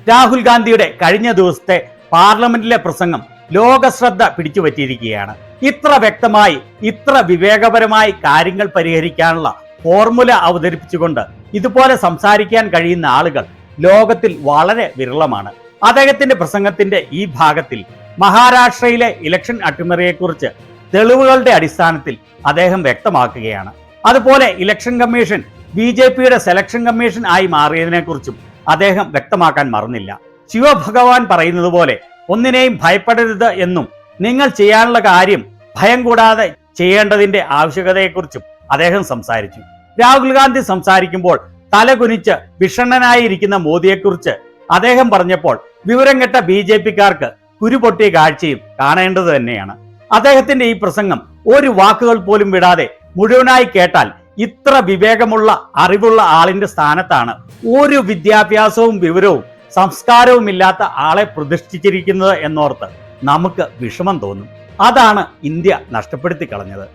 രാഹുൽ ഗാന്ധിയുടെ കഴിഞ്ഞ ദിവസത്തെ പാർലമെന്റിലെ പ്രസംഗം ലോകശ്രദ്ധ പിടിച്ചുപറ്റിയിരിക്കുകയാണ്. ഇത്ര വ്യക്തമായി ഇത്ര വിവേകപരമായി കാര്യങ്ങൾ പരിഹരിക്കാനുള്ള ഫോർമുല അവതരിപ്പിച്ചുകൊണ്ട് ഇതുപോലെ സംസാരിക്കാൻ കഴിയുന്ന ആളുകൾ ലോകത്തിൽ വളരെ വിരളമാണ്. അദ്ദേഹത്തിന്റെ പ്രസംഗത്തിന്റെ ഈ ഭാഗത്തിൽ മഹാരാഷ്ട്രയിലെ ഇലക്ഷൻ അട്ടിമറിയെക്കുറിച്ച് തെളിവുകളുടെ അടിസ്ഥാനത്തിൽ അദ്ദേഹം വ്യക്തമാക്കുകയാണ്. അതുപോലെ ഇലക്ഷൻ കമ്മീഷൻ BJPയുടെ സെലക്ഷൻ കമ്മീഷൻ ആയി മാറിയതിനെക്കുറിച്ചും അദ്ദേഹം വ്യക്തമാക്കാൻ മറന്നില്ല. ശിവഭഗവാൻ പറയുന്നത് പോലെ ഒന്നിനെയും ഭയപ്പെടരുത് എന്നും നിങ്ങൾ ചെയ്യാനുള്ള കാര്യം ഭയം കൂടാതെ ചെയ്യേണ്ടതിന്റെ ആവശ്യകതയെക്കുറിച്ചും അദ്ദേഹം സംസാരിച്ചു. രാഹുൽ ഗാന്ധി സംസാരിക്കുമ്പോൾ തലകുനിച്ച് വിഷണ്ണനായിരിക്കുന്ന മോദിയെക്കുറിച്ച് അദ്ദേഹം പറഞ്ഞപ്പോൾ വിവരം കെട്ട BJPക്കാർക്ക് കുരുപൊട്ടിയ കാഴ്ചയും കാണേണ്ടത് തന്നെയാണ്. അദ്ദേഹത്തിന്റെ ഈ പ്രസംഗം ഒരു വാക്കുകൾ പോലും വിടാതെ മുഴുവനായി കേട്ടാൽ ഇത്ര വിവേകമുള്ള അറിവുള്ള ആളിന്റെ സ്ഥാനത്താണ് ഒരു വിദ്യാഭ്യാസവും വിവരവും സംസ്കാരവും ഇല്ലാത്ത ആളെ പ്രതിഷ്ഠിച്ചിരിക്കുന്നത് എന്നോർത്ത് നമുക്ക് വിഷമം തോന്നും. അതാണ് ഇന്ത്യ നഷ്ടപ്പെടുത്തി കളഞ്ഞത്.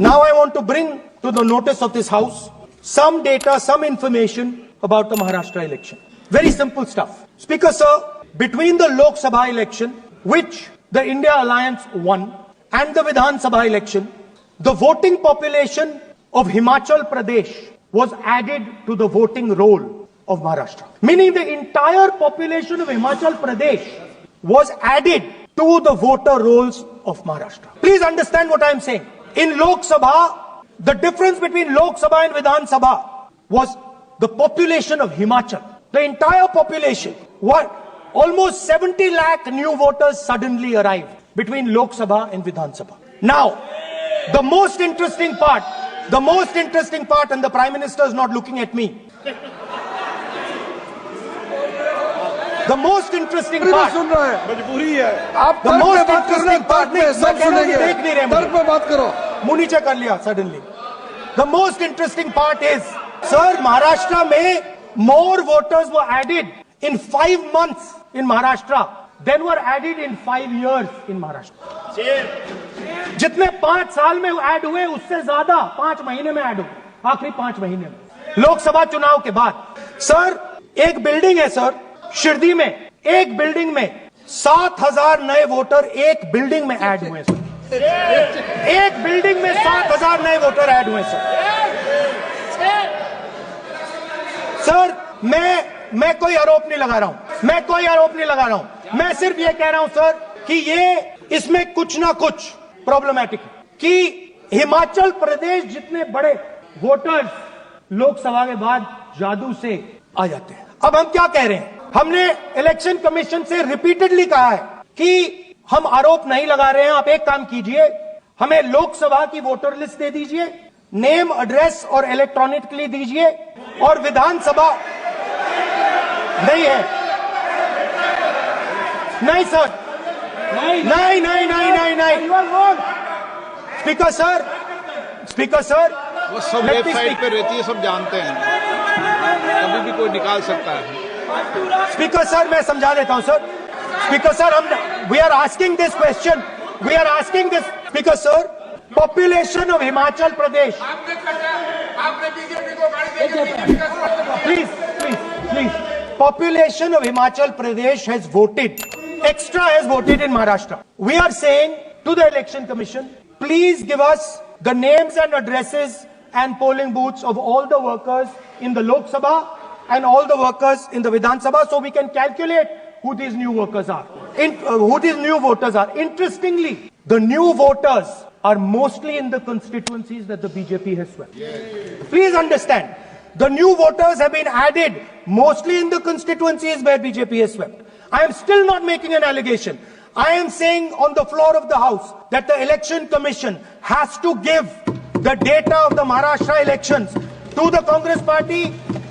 Now I want to bring to the notice of this house some data, some information about the Maharashtra election. Very simple stuff. Speaker sir, between the Lok Sabha election, which the India Alliance won, and the Vidhan Sabha election, the voting population of Himachal Pradesh was added to the voting roll of Maharashtra. Meaning the entire population of Himachal Pradesh was added to the voter rolls of Maharashtra. Please understand what I am saying. In Lok Sabha, the difference between Lok Sabha and Vidhan Sabha was the population of Himachal. The entire population. What? Almost 70 lakh new voters suddenly arrived between Lok Sabha and Vidhan Sabha. Now, the most interesting part, and the Prime Minister is not looking at me. The most interesting part, मजबूरी है आप the most interesting part, सब सुनेंगे तर्क पे बात करो. मुंह नीचे कर लिया suddenly. The most interesting part is, sir, Maharashtra में more voters were added in 5 months in Maharashtra than were added in 5 years in Maharashtra. जितने 5 साल में ऐड हुए उससे ज्यादा 5 महीने में ऐड हुए, आखिरी 5 महीने में लोकसभा चुनाव के बाद. सर, एक बिल्डिंग है सर शिरडी में, एक बिल्डिंग में 7,000 नए वोटर एक बिल्डिंग में ऐड हुए सर. एक बिल्डिंग में 7,000 नए वोटर ऐड हुए सर. सर, मैं कोई आरोप नहीं लगा रहा हूं, मैं सिर्फ ये कह रहा हूं सर कि ये इसमें कुछ ना कुछ प्रॉब्लमैटिक है कि हिमाचल प्रदेश जितने बड़े वोटर्स लोकसभा के बाद जादू से आ जाते हैं. अब हम क्या कह रहे हैं? हमने इलेक्शन कमीशन से रिपीटेडली कहा है कि हम आरोप नहीं लगा रहे हैं. आप एक काम कीजिए, हमें लोकसभा की वोटर लिस्ट दे दीजिए, नेम, एड्रेस और इलेक्ट्रॉनिकली दीजिए, और विधानसभा नहीं है. नहीं सर, नहीं. स्पीकर सर, वो सब वेबसाइट पे रहती है, सब जानते हैं, कभी भी कोई निकाल सकता है. स्पीकर सर, मैं समझा देता हूं sir. Speaker sir, we are asking this question, speaker sir, population of Himachal Pradesh. आपने बीजेपी को गाड़ी please. Population of Himachal Pradesh has voted in Maharashtra. We are saying to the Election Commission, please give us the names and addresses and polling booths of all the workers in the Lok Sabha and all the workers in the Vidhan Sabha, so we can calculate who these new workers are, who these new voters are. Interestingly, the new voters are mostly in the constituencies that the BJP has swept. Please understand. The new voters have been added mostly in the constituencies where BJP has swept. I am still not making an allegation. I am saying on the floor of the House that the Election Commission has to give the data of the Maharashtra elections to the Congress Party,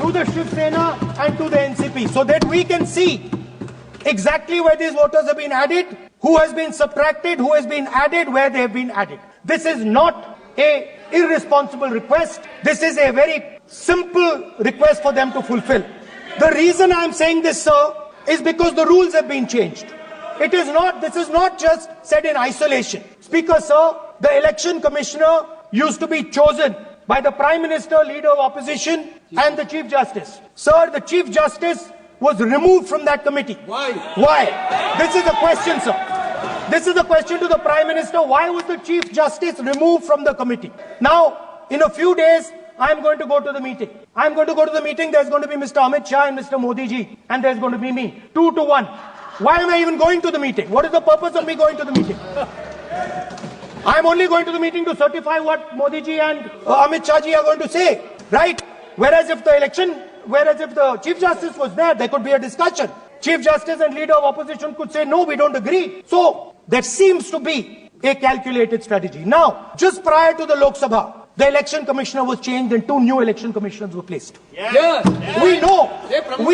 to the Shiv Sena and to the NCP, so that we can see exactly where these voters have been added, who has been subtracted, who has been added, where they have been added. This is not a irresponsible request. This is a very simple request for them to fulfill. The reason I am saying this, sir, is because the rules have been changed. This is not just said in isolation. Speaker, sir, the election commissioner used to be chosen by the Prime Minister, Leader of Opposition and the Chief Justice. Sir, the Chief Justice was removed from that committee. Why? Why? This is the question, sir. This is the question to the Prime Minister. Why was the Chief Justice removed from the committee? Now, in a few days, I'm going to go to the meeting. I'm going to go to the meeting. There's going to be Mr. Amit Shah and Mr. Modi ji. And there's going to be me. 2 to 1. Why am I even going to the meeting? What is the purpose of me going to the meeting? I'm only going to the meeting to certify what Modi ji and Amit Shah ji are going to say. Right? Whereas if the Chief Justice was there could be a discussion. Chief Justice and Leader of Opposition could say, no, we don't agree. So, that seems to be a calculated strategy. Now, just prior to the Lok Sabha, the election commissioner was changed and 2 new election commissioners were placed. Yes. We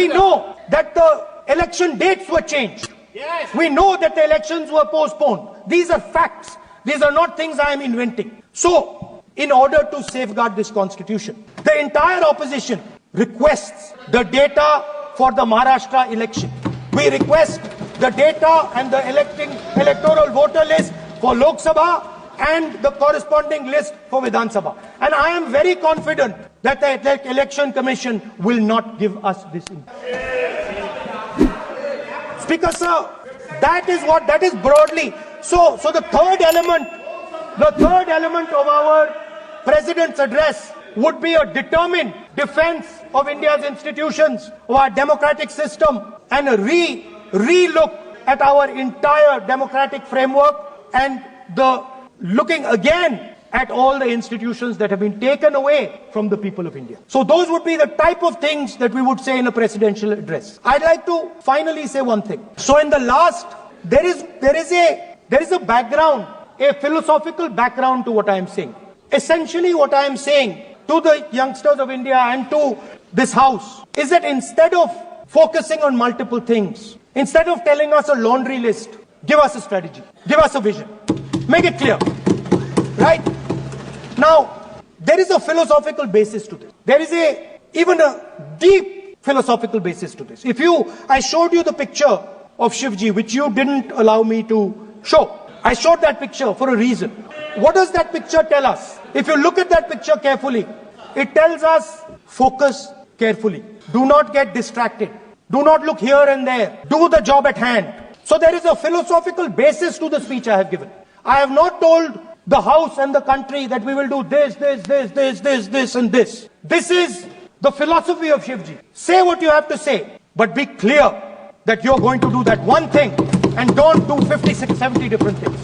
know that the election dates were changed. Yes. We know that the elections were postponed. These are facts. These are not things I am inventing. So, in order to safeguard this constitution, the entire opposition requests the data for the Maharashtra election. We request the data and the electoral voter list for Lok Sabha and the corresponding list for Vidhan Sabha. And I am very confident that the Election Commission will not give us this information. Speaker sir, that is broadly. So the third element of our President's address would be a determined defense of India's institutions, of our democratic system, and a re-look at our entire democratic framework and the looking again at all the institutions that have been taken away from the people of India. So those would be the type of things that we would say in a presidential address. I'd like to finally say one thing. So in the last, there is a background, a philosophical background to what I am saying. Essentially what I am saying to the youngsters of India and to this house is that instead of focusing on multiple things, instead of telling us a laundry list, give us a strategy, give us a vision, make it clear, right? Now, there is a philosophical basis to this. There is even a deep philosophical basis to this. I showed you the picture of Shivji, which you didn't allow me to show. I showed that picture for a reason. What does that picture tell us? If you look at that picture carefully, it tells us focus carefully. Do not get distracted. Do not look here and there. Do the job at hand. So there is a philosophical basis to the speech I have given. I have not told the House and the country that we will do this and this. This is the philosophy of Shivji. Say what you have to say, but be clear that you're going to do that one thing and don't do 50, 60, 70 different things.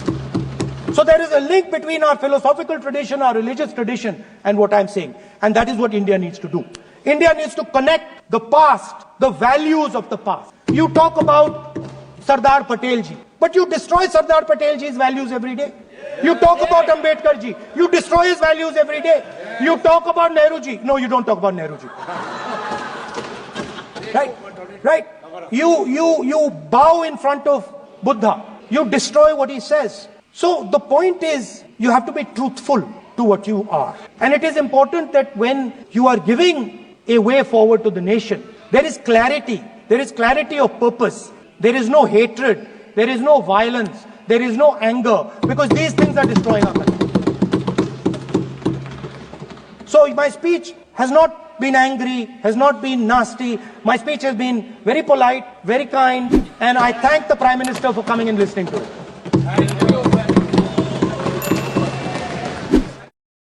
So there is a link between our philosophical tradition, our religious tradition, and what I'm saying. And that is what India needs to do. India needs to connect the past, the values of the past. You talk about Sardar Patel ji, but you destroy Sardar Patel ji's values every day. You talk about Ambedkar ji, you destroy his values every day. You talk about Nehru ji. No, you don't talk about Nehru ji. Right? You bow in front of Buddha. You destroy what he says. So the point is, you have to be truthful to what you are. And it is important that when you are giving a way forward to the nation, there is clarity. There is clarity of purpose. There is no hatred. There is no violence. There is no anger. Because these things are destroying our country. So my speech has not been angry, has not been nasty. My speech has been very polite, very kind. And I thank the Prime Minister for coming and listening to it.